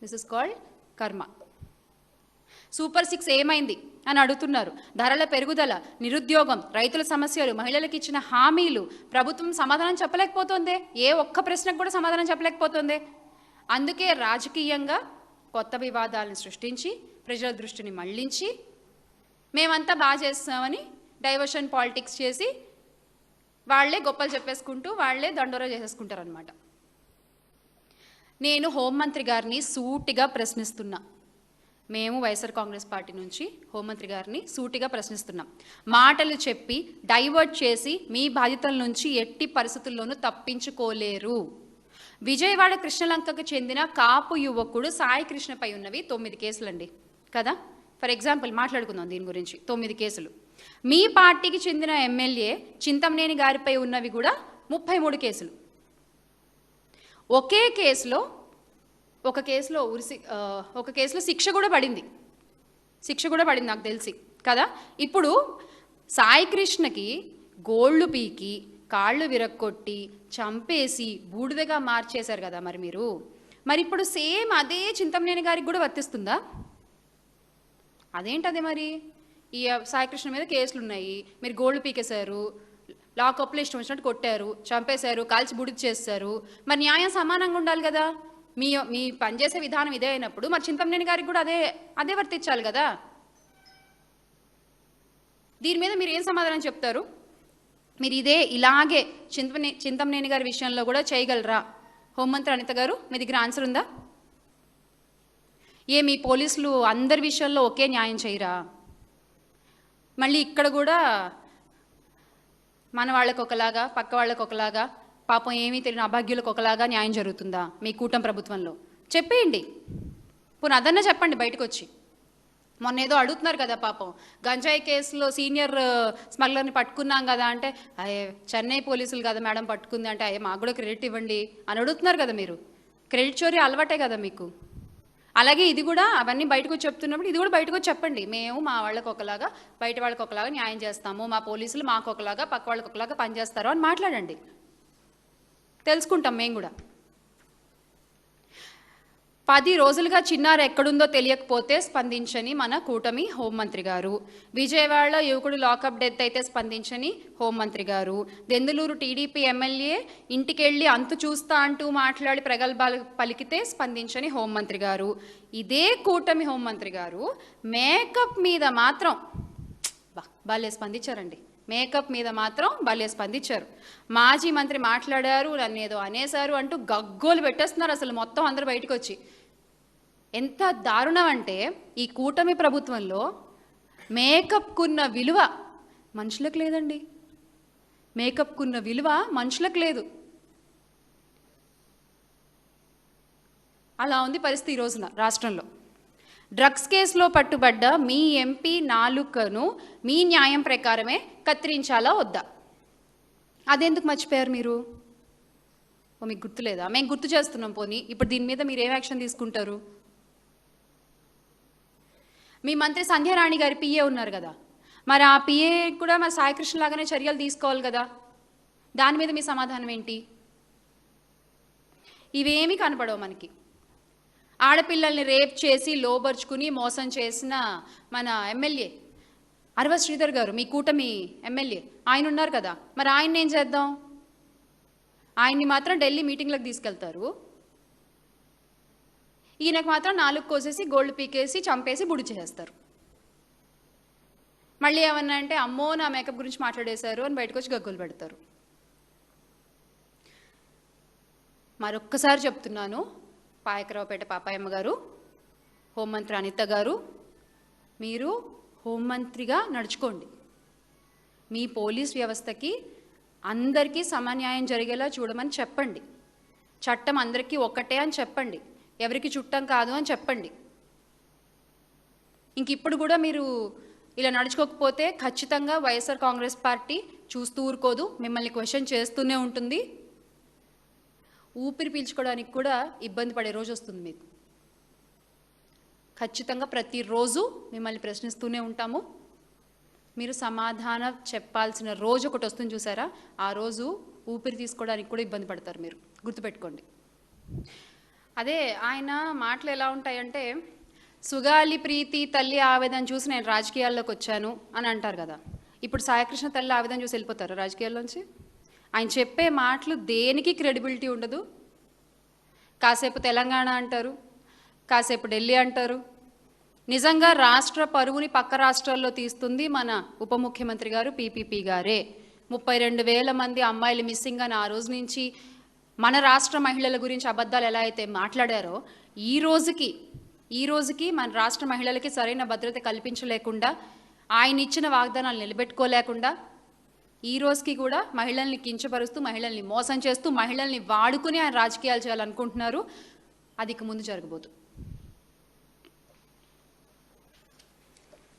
This is called కర్మ. Super 6 ఏమైంది అని అడుగుతున్నారు. ధరల పెరుగుదల, నిరుద్యోగం, రైతుల సమస్యలు, మహిళలకు ఇచ్చిన హామీలు ప్రభుత్వం సమాధానం చెప్పలేకపోతుంది. ఏ ఒక్క ప్రశ్నకు కూడా సమాధానం చెప్పలేకపోతుంది. అందుకే రాజకీయంగా కొత్త వివాదాలను సృష్టించి ప్రజల దృష్టిని మళ్లించి మేమంతా బాగా చేస్తామని డైవర్షన్ పాలిటిక్స్ చేసి వాళ్లే గొప్పలు చెప్పేసుకుంటూ వాళ్లే దండోరా చేసేసుకుంటారు అనమాట. నేను హోంమంత్రి గారిని సూటిగా ప్రశ్నిస్తున్నా. మేము వైఎస్ఆర్ కాంగ్రెస్ పార్టీ నుంచి హోంమంత్రి గారిని సూటిగా ప్రశ్నిస్తున్నాం. మాటలు చెప్పి డైవర్ట్ చేసి మీ బాధ్యతల నుంచి ఎట్టి పరిస్థితుల్లోనూ తప్పించుకోలేరు. విజయవాడ కృష్ణలంకకు చెందిన కాపు యువకుడు సాయి కృష్ణపై ఉన్నవి 9 కేసులండి కదా. ఫర్ ఎగ్జాంపుల్ మాట్లాడుకుందాం దీని గురించి. 9 కేసులు. మీ పార్టీకి చెందిన ఎమ్మెల్యే చింతమనేని గారిపై ఉన్నవి కూడా 33 కేసులు. ఒకే కేసులో ఒక కేసులో శిక్ష కూడా పడింది నాకు తెలిసి కదా. ఇప్పుడు సాయి కృష్ణకి గోళ్ళు పీకి కాళ్ళు విరక్కొట్టి చంపేసి బూడిదగా మార్చేశారు కదా మరి ఇప్పుడు సేమ్ అదే చింతమనేని గారికి కూడా వర్తిస్తుందా? అదేంటదే మరి. ఈ సాయికృష్ణ మీద కేసులు ఉన్నాయి, మీరు గోళ్ళు పీకేశారు, లాకప్లో ఇష్టం వచ్చినట్టు కొట్టారు, చంపేశారు, కాల్చి బూడిద చేస్తారు. మరి న్యాయం సమానంగా ఉండాలి కదా. మీ పనిచేసే విధానం ఇదే అయినప్పుడు మరి చింతమనేని గారికి కూడా అదే వర్తించాలి కదా. దీని మీద మీరు ఏం సమాధానం చెప్తారు? మీరు ఇలాగే చింతమనేని గారి విషయంలో కూడా చేయగలరా? హోంమంత్రి అనిత గారు, మీ దగ్గర ఆన్సర్ ఉందా? మీ పోలీసులు అందరి విషయాల్లో ఒకే న్యాయం చేయరా? మళ్ళీ ఇక్కడ కూడా మన వాళ్ళకు ఒకలాగా, పక్క వాళ్ళకు ఒకలాగా, పాపం ఏమీ తెలియని అభాగ్యులకు ఒకలాగా న్యాయం జరుగుతుందా మీ కూటమి ప్రభుత్వంలో? చెప్పేయండి. పోనీ అదన్నా చెప్పండి బయటకు వచ్చి. మొన్న ఏదో అడుగుతున్నారు కదా, పాపం గంజాయి కేసులో సీనియర్ స్మగ్లర్ని పట్టుకున్నాం కదా అంటే, చెన్నై పోలీసులు కదా మేడం పట్టుకుంది అంటే, మాకు కూడా క్రెడిట్ ఇవ్వండి అని అడుగుతున్నారు కదా. మీరు క్రెడిట్ చోరీ అలవాటే కదా మీకు. అలాగే ఇది కూడా అవన్నీ బయటకు చెప్తున్నప్పుడు ఇది కూడా బయటకు చెప్పండి. మేము మా వాళ్ళకి ఒకలాగా, బయట వాళ్ళకి ఒకలాగా న్యాయం చేస్తాము, మా పోలీసులు మాకు ఒకలాగా, పక్క వాళ్ళకి ఒకలాగా పనిచేస్తారు అని మాట్లాడండి. తెలుసుకుంటాం మేము కూడా. 10 రోజులుగా చిన్నారి ఎక్కడుందో తెలియకపోతే స్పందించని మన కూటమి హోంమంత్రి గారు, విజయవాడలో యువకుడు లాకప్ డెత్ అయితే స్పందించని హోంమంత్రి గారు, దెందులూరు టీడీపీ ఎమ్మెల్యే ఇంటికెళ్ళి అంతు చూస్తా అంటూ మాట్లాడి ప్రగల్భాలు పలికితే స్పందించని హోంమంత్రి గారు, ఇదే కూటమి హోంమంత్రి గారు మేకప్ మీద మాత్రం భలే స్పందించారండి. మేకప్ మీద మాత్రం భలే స్పందించారు. మాజీ మంత్రి మాట్లాడారు, నన్ను ఏదో అనేశారు అంటూ గగ్గోలు పెట్టేస్తున్నారు అసలు మొత్తం అందరూ బయటకు వచ్చి. ఎంత దారుణం అంటే ఈ కూటమి ప్రభుత్వంలో మేకప్కున్న విలువ మనుషులకు లేదండి. మేకప్కున్న విలువ మనుషులకు లేదు. అలా ఉంది పరిస్థితి ఈ రోజున రాష్ట్రంలో. డ్రగ్స్ కేసులో పట్టుబడ్డ మీ ఎంపీ నాలుకను మీ న్యాయం ప్రకారమే కత్తిరించాలా వద్దా? అదెందుకు మర్చిపోయారు మీరు? మీకు గుర్తులేదా? మేము గుర్తు చేస్తున్నాం. పోనీ ఇప్పుడు దీని మీద మీరు ఏం యాక్షన్ తీసుకుంటారు? మీ మంత్రి సంధ్యారాణి గారి పిఏ ఉన్నారు కదా, మరి ఆ పిఏ కూడా మరి సాయికృష్ణ లాగానే చర్యలు తీసుకోవాలి కదా. దాని మీద మీ సమాధానం ఏంటి? ఇవేమీ కనపడవు మనకి. ఆడపిల్లల్ని రేప్ చేసి లోబర్చుకుని మోసం చేసిన మన ఎమ్మెల్యే అరవ శ్రీధర్ గారు, మీ కూటమి ఎమ్మెల్యే, ఆయన ఉన్నారు కదా, మరి ఆయన్ని ఏం చేద్దాం? ఆయన్ని మాత్రం ఢిల్లీ మీటింగ్లకు తీసుకెళ్తారు, ఈయనకు మాత్రం 4 కోసేసి గోల్డ్ పీకేసి చంపేసి బుడి చేసేస్తారు. మళ్ళీ ఏమన్నా అంటే అమ్మో నా మేకప్ గురించి మాట్లాడేశారు అని బయటకు వచ్చి గగ్గులు పెడతారు. మరొక్కసారి చెప్తున్నాను, పాయకరావుపేట పాపాయమ్మ గారు, హోంమంత్రి అనిత గారు, మీరు హోంమంత్రిగా నడుచుకోండి. మీ పోలీస్ వ్యవస్థకి అందరికీ సమన్యాయం జరిగేలా చూడమని చెప్పండి. చట్టం అందరికీ ఒక్కటే అని చెప్పండి. ఎవరికి చుట్టం కాదు అని చెప్పండి. ఇంక ఇప్పుడు కూడా మీరు ఇలా నడుచుకోకపోతే ఖచ్చితంగా వైఎస్ఆర్ కాంగ్రెస్ పార్టీ చూస్తూ ఊరుకోదు, మిమ్మల్ని క్వశ్చన్ చేస్తూనే ఉంటుంది. ఊపిరి పీల్చుకోవడానికి కూడా ఇబ్బంది పడే రోజు వస్తుంది మీకు. ఖచ్చితంగా ప్రతిరోజు మిమ్మల్ని ప్రశ్నిస్తూనే ఉంటాము. మీరు సమాధానం చెప్పాల్సిన రోజు ఒకటి వస్తుంది చూసారా, ఆ రోజు ఊపిరి తీసుకోవడానికి కూడా ఇబ్బంది పడతారు మీరు, గుర్తుపెట్టుకోండి. అదే ఆయన మాటలు ఎలా ఉంటాయంటే, సుగాలి ప్రీతి తల్లి ఆవేదన చూసి నేను రాజకీయాల్లోకి వచ్చాను అని అంటారు కదా. ఇప్పుడు సాయికృష్ణ తల్లి ఆవేదన చూసి వెళ్ళిపోతారు రాజకీయాల్లోంచి. ఆయన చెప్పే మాటలు దేనికి క్రెడిబిలిటీ ఉండదు. కాసేపు తెలంగాణ అంటారు, కాసేపు ఢిల్లీ అంటారు. నిజంగా రాష్ట్ర పరువుని పక్క రాష్ట్రాల్లో తీస్తుంది మన ఉప ముఖ్యమంత్రి గారు పీపీపీ గారే. 32,000 మంది అమ్మాయిలు మిస్సింగ్ అని ఆ రోజు నుంచి మన రాష్ట్ర మహిళల గురించి అబద్ధాలు ఎలా అయితే మాట్లాడారో, ఈ రోజుకి మన రాష్ట్ర మహిళలకి సరైన భద్రత కల్పించలేకుండా, ఆయన ఇచ్చిన వాగ్దానాలు నిలబెట్టుకోలేకుండా, ఈ రోజుకి కూడా మహిళల్ని కించపరుస్తూ, మహిళల్ని మోసం చేస్తూ, మహిళల్ని వాడుకుని ఆయన రాజకీయాలు చేయాలనుకుంటున్నారు. అది ఇక ముందు జరగబోదు.